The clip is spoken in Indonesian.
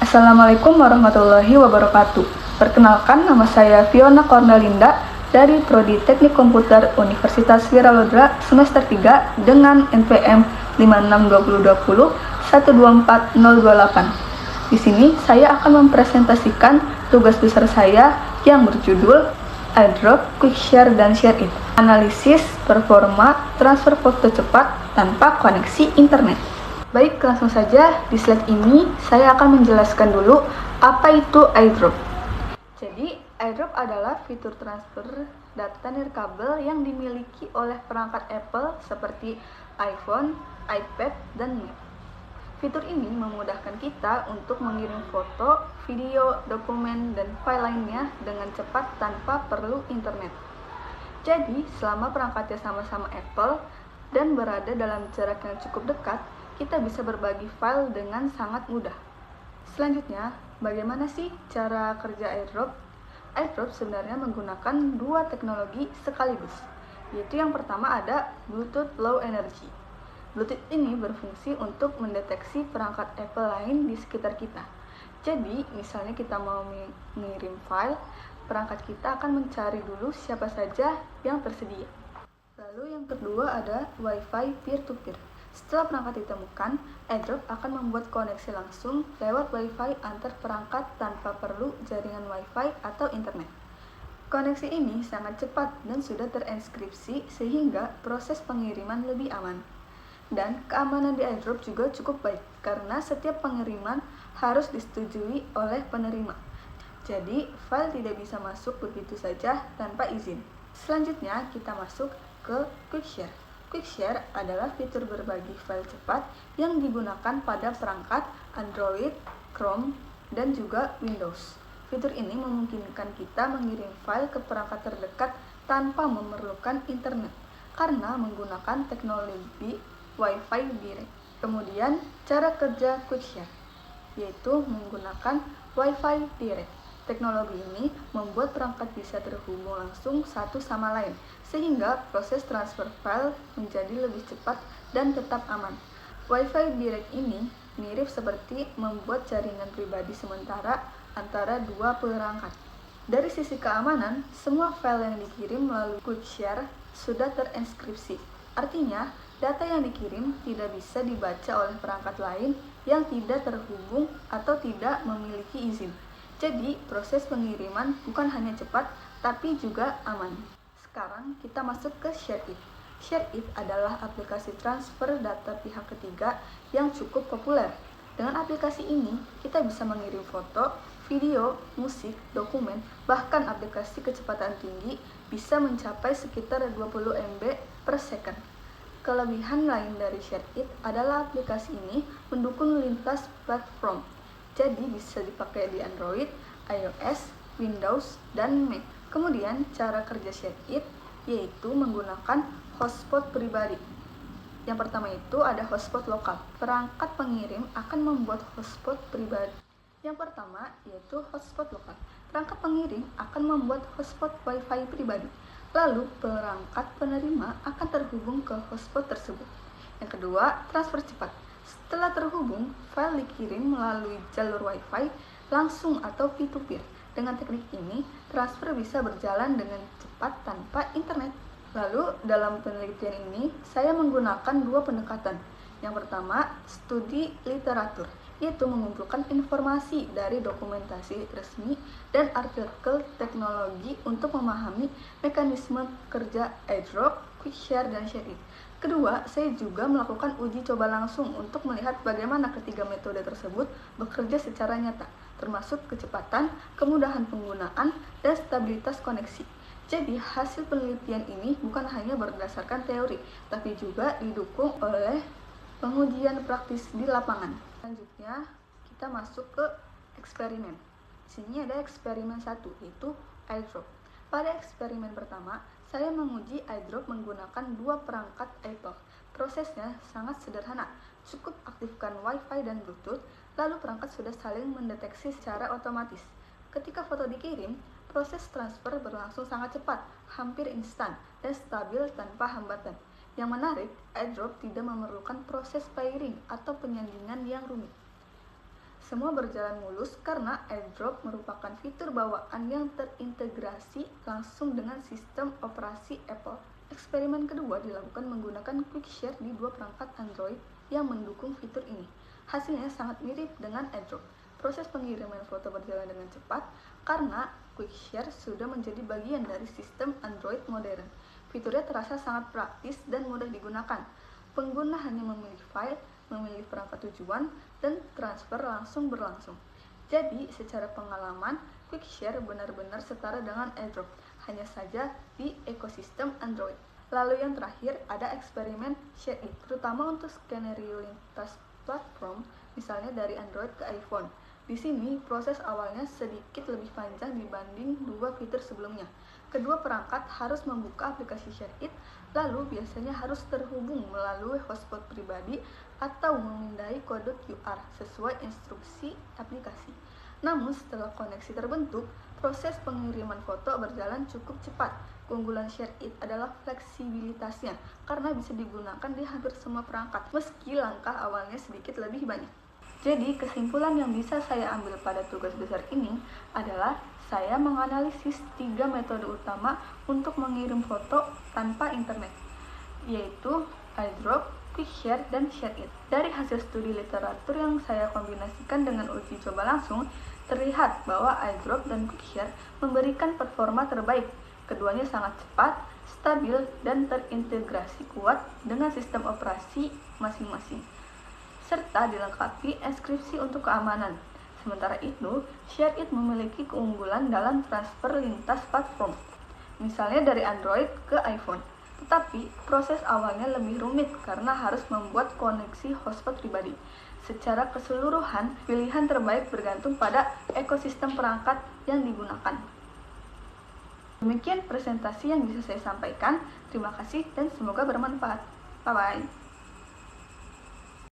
Assalamualaikum warahmatullahi wabarakatuh. Perkenalkan, nama saya Fiona Cornelinda dari Prodi Teknik Komputer Universitas Wiralodra semester 3 dengan NPM 562020124028. Di sini saya akan mempresentasikan tugas besar saya yang berjudul iDrop, Quick Share, dan Share It. Analisis performa transfer foto cepat tanpa koneksi internet. Baik, langsung saja di slide ini saya akan menjelaskan dulu apa itu iDrop. Jadi, iDrop adalah fitur transfer data nirkabel yang dimiliki oleh perangkat Apple seperti iPhone, iPad, dan Mac. Fitur ini memudahkan kita untuk mengirim foto, video, dokumen, dan file lainnya dengan cepat tanpa perlu internet. Jadi, selama perangkatnya sama-sama Apple dan berada dalam jarak yang cukup dekat, kita bisa berbagi file dengan sangat mudah. Selanjutnya, bagaimana sih cara kerja iDrop? iDrop sebenarnya menggunakan dua teknologi sekaligus, yaitu yang pertama ada Bluetooth Low Energy. Bluetooth ini berfungsi untuk mendeteksi perangkat Apple lain di sekitar kita. Jadi, misalnya kita mau mengirim file, perangkat kita akan mencari dulu siapa saja yang tersedia. Lalu yang kedua ada Wi-Fi peer-to-peer. Setelah perangkat ditemukan, iDrop akan membuat koneksi langsung lewat Wi-Fi antar perangkat tanpa perlu jaringan Wi-Fi atau internet. Koneksi ini sangat cepat dan sudah terenskripsi sehingga proses pengiriman lebih aman. Dan keamanan di iDrop juga cukup baik karena setiap pengiriman harus disetujui oleh penerima. Jadi, file tidak bisa masuk begitu saja tanpa izin. Selanjutnya, kita masuk ke Quick Share. Quick Share adalah fitur berbagi file cepat yang digunakan pada perangkat Android, Chrome, dan juga Windows. Fitur ini memungkinkan kita mengirim file ke perangkat terdekat tanpa memerlukan internet karena menggunakan teknologi Wi-Fi direct. Kemudian, cara kerja Quick Share yaitu menggunakan Wi-Fi direct. Teknologi ini membuat perangkat bisa terhubung langsung satu sama lain, sehingga proses transfer file menjadi lebih cepat dan tetap aman. Wi-Fi direct ini mirip seperti membuat jaringan pribadi sementara antara dua perangkat. Dari sisi keamanan, semua file yang dikirim melalui Quick Share sudah terenskripsi. Artinya, data yang dikirim tidak bisa dibaca oleh perangkat lain yang tidak terhubung atau tidak memiliki izin. Jadi, proses pengiriman bukan hanya cepat, tapi juga aman. Sekarang kita masuk ke Share It. Share It adalah aplikasi transfer data pihak ketiga yang cukup populer. Dengan aplikasi ini, kita bisa mengirim foto, video, musik, dokumen, bahkan aplikasi kecepatan tinggi bisa mencapai sekitar 20 MB per second. Kelebihan lain dari Share It adalah aplikasi ini mendukung lintas platform. Jadi bisa dipakai di Android, iOS, Windows, dan Mac. Kemudian cara kerja Share It yaitu menggunakan hotspot pribadi. Yang pertama itu ada hotspot lokal. Perangkat pengirim akan membuat hotspot pribadi. Yang pertama yaitu hotspot lokal. Perangkat pengirim akan membuat hotspot Wi-Fi pribadi. Lalu perangkat penerima akan terhubung ke hotspot tersebut. Yang kedua, transfer cepat. Setelah terhubung, file dikirim melalui jalur Wi-Fi langsung atau peer-to-peer. Dengan teknik ini, transfer bisa berjalan dengan cepat tanpa internet. Lalu, dalam penelitian ini, saya menggunakan dua pendekatan. Yang pertama, studi literatur, yaitu mengumpulkan informasi dari dokumentasi resmi dan artikel teknologi untuk memahami mekanisme kerja iDrop, Quick Share, dan Share It. Kedua, saya juga melakukan uji coba langsung untuk melihat bagaimana ketiga metode tersebut bekerja secara nyata, termasuk kecepatan, kemudahan penggunaan, dan stabilitas koneksi. Jadi, hasil penelitian ini bukan hanya berdasarkan teori, tapi juga didukung oleh pengujian praktis di lapangan. Selanjutnya, kita masuk ke eksperimen. Di sini ada eksperimen 1, yaitu iDrop. Pada eksperimen pertama, saya menguji iDrop menggunakan dua perangkat Apple. Prosesnya sangat sederhana, cukup aktifkan Wi-Fi dan Bluetooth, lalu perangkat sudah saling mendeteksi secara otomatis. Ketika foto dikirim, proses transfer berlangsung sangat cepat, hampir instan, dan stabil tanpa hambatan. Yang menarik, iDrop tidak memerlukan proses pairing atau penyandingan yang rumit. Semua berjalan mulus karena AirDrop merupakan fitur bawaan yang terintegrasi langsung dengan sistem operasi Apple. Eksperimen kedua dilakukan menggunakan QuickShare di 2 perangkat Android yang mendukung fitur ini. Hasilnya sangat mirip dengan AirDrop. Proses pengiriman foto berjalan dengan cepat karena QuickShare sudah menjadi bagian dari sistem Android modern. Fiturnya terasa sangat praktis dan mudah digunakan. Pengguna hanya memilih file, memilih perangkat tujuan, dan transfer langsung berlangsung. Jadi, secara pengalaman, QuickShare benar-benar setara dengan AirDrop, hanya saja di ekosistem Android. Lalu yang terakhir, ada eksperimen ShareIt, terutama untuk skenario lintas platform, misalnya dari Android ke iPhone. Di sini, proses awalnya sedikit lebih panjang dibanding 2 fitur sebelumnya. Kedua perangkat harus membuka aplikasi ShareIt, lalu biasanya harus terhubung melalui hotspot pribadi atau memindai kode QR sesuai instruksi aplikasi. Namun setelah koneksi terbentuk, proses pengiriman foto berjalan cukup cepat. Keunggulan ShareIt adalah fleksibilitasnya karena bisa digunakan di hampir semua perangkat, meski langkah awalnya sedikit lebih banyak. Jadi, kesimpulan yang bisa saya ambil pada tugas besar ini adalah saya menganalisis 3 metode utama untuk mengirim foto tanpa internet, yaitu AirDrop, QuickShare, dan ShareIt. Dari hasil studi literatur yang saya kombinasikan dengan uji coba langsung, terlihat bahwa AirDrop dan QuickShare memberikan performa terbaik. Keduanya sangat cepat, stabil, dan terintegrasi kuat dengan sistem operasi masing-masing, serta dilengkapi enkripsi untuk keamanan. Sementara itu, ShareIt memiliki keunggulan dalam transfer lintas platform, misalnya dari Android ke iPhone. Tetapi, proses awalnya lebih rumit karena harus membuat koneksi hotspot pribadi. Secara keseluruhan, pilihan terbaik bergantung pada ekosistem perangkat yang digunakan. Demikian presentasi yang bisa saya sampaikan. Terima kasih dan semoga bermanfaat. Bye-bye.